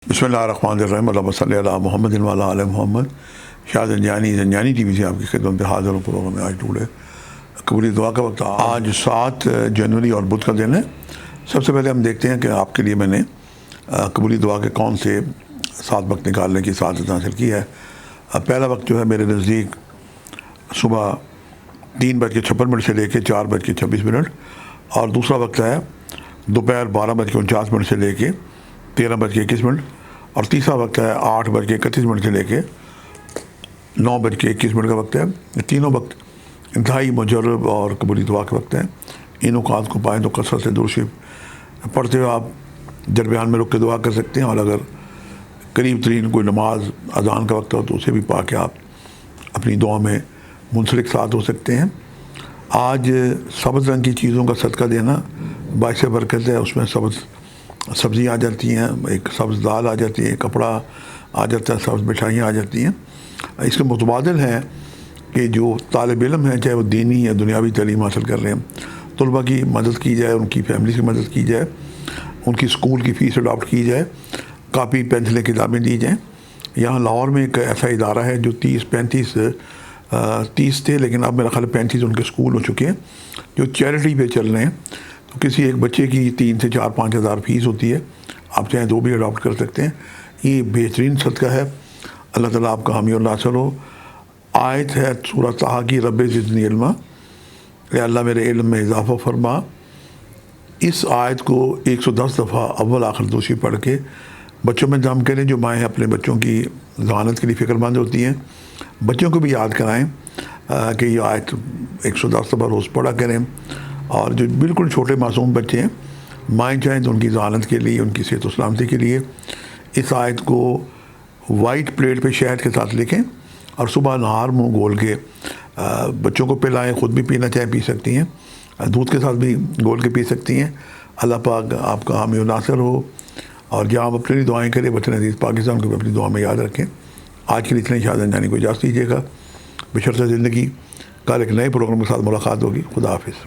بسم اللہ الرحمن الرحیم، اللہم صلی علی محمد وعلی آل محمد۔ شاہ زنجانی ٹی وی سے آپ کی خدمت میں حاضر ہوں۔ پروگرام میں آج ٹوڈے قبولی دعا کا وقت آج 7 جنوری اور بدھ کا دن ہے۔ سب سے پہلے ہم دیکھتے ہیں کہ آپ کے لیے میں نے قبولی دعا کے کون سے 7 وقت نکالنے کی سعادت حاصل کی ہے۔ پہلا وقت جو ہے میرے نزدیک صبح 3:56 سے لے کے 4:26، اور دوسرا وقت ہے دوپہر 12:49 سے لے کے 13:21، اور تیسرا وقت ہے 8:31 سے لے کے 9:21 کا وقت ہے۔ یہ تینوں وقت انتہائی مجرب اور قبولی دعا کے وقت ہیں۔ ان اوقات کو پائیں تو کثرت سے درود شریف پڑھتے ہوئے آپ درمیان میں رک کے دعا کر سکتے ہیں، اور اگر قریب ترین کوئی نماز اذان کا وقت ہو تو اسے بھی پا کے آپ اپنی دعا میں منسلک ساتھ ہو سکتے ہیں۔ آج سبز رنگ کی چیزوں کا صدقہ دینا باعث برکت ہے۔ اس میں سبز سبزیاں آ جاتی ہیں، ایک سبز دال آ جاتی ہے، ایک کپڑا آ جاتا ہے، سبز مٹھائیاں آ جاتی ہیں۔ اس کے متبادل ہے کہ جو طالب علم ہیں، چاہے وہ دینی یا دنیاوی تعلیم حاصل کر رہے ہیں، طلباء کی مدد کی جائے، ان کی فیملی کی مدد کی جائے، ان کی اسکول کی فیس اڈاپٹ کی جائے، کاپی پینسلیں کتابیں دی جائیں۔ یہاں لاہور میں ایک ایسا ادارہ ہے جو 30 تھے، لیکن اب میرا خیال 35 ان کے اسکول ہو چکے ہیں جو چیریٹی پہ چل رہے ہیں۔ تو کسی ایک بچے کی 3 سے 4-5 ہزار فیس ہوتی ہے، آپ چاہیں تو بھی اڈاپٹ کر سکتے ہیں۔ یہ بہترین صدقہ ہے۔ اللہ تعالیٰ آپ کا حامی اور ناصر ہو۔ آیت ہے سورہ طٰہٰ کی، رب زدنی علما، اے اللہ میرے علم میں اضافہ فرما۔ اس آیت کو 110 دفعہ اول آخر دوسری پڑھ کے بچوں میں دم کریں۔ جو مائیں اپنے بچوں کی ذہانت کے لیے فکر مند ہوتی ہیں، بچوں کو بھی یاد کرائیں کہ یہ آیت 110 دفعہ روز پڑھا کریں۔ اور جو بالکل چھوٹے معصوم بچے ہیں، مائیں چاہیں تو ان کی ذہانت کے لیے، ان کی صحت و سلامتی کے لیے اس آیت کو وائٹ پلیٹ پہ شہد کے ساتھ لکھیں، اور صبح نہار منہ گول کے بچوں کو پلائیں، خود بھی پینا چاہیں پی سکتی ہیں، دودھ کے ساتھ بھی گول کے پی سکتی ہیں۔ اللہ پاک آپ کا حامی و ناصر ہو، اور جہاں آپ اپنی دعائیں کریں، وطن عزیز پاکستان کو بھی اپنی دعا میں یاد رکھیں۔ آج کے لیے اتنے شاہ زنجانی کو اجازت دیجیے گا، بشرط زندگی۔ کل ایک نئے پروگرام کے ساتھ ملاقات ہوگی۔ خدا حافظ۔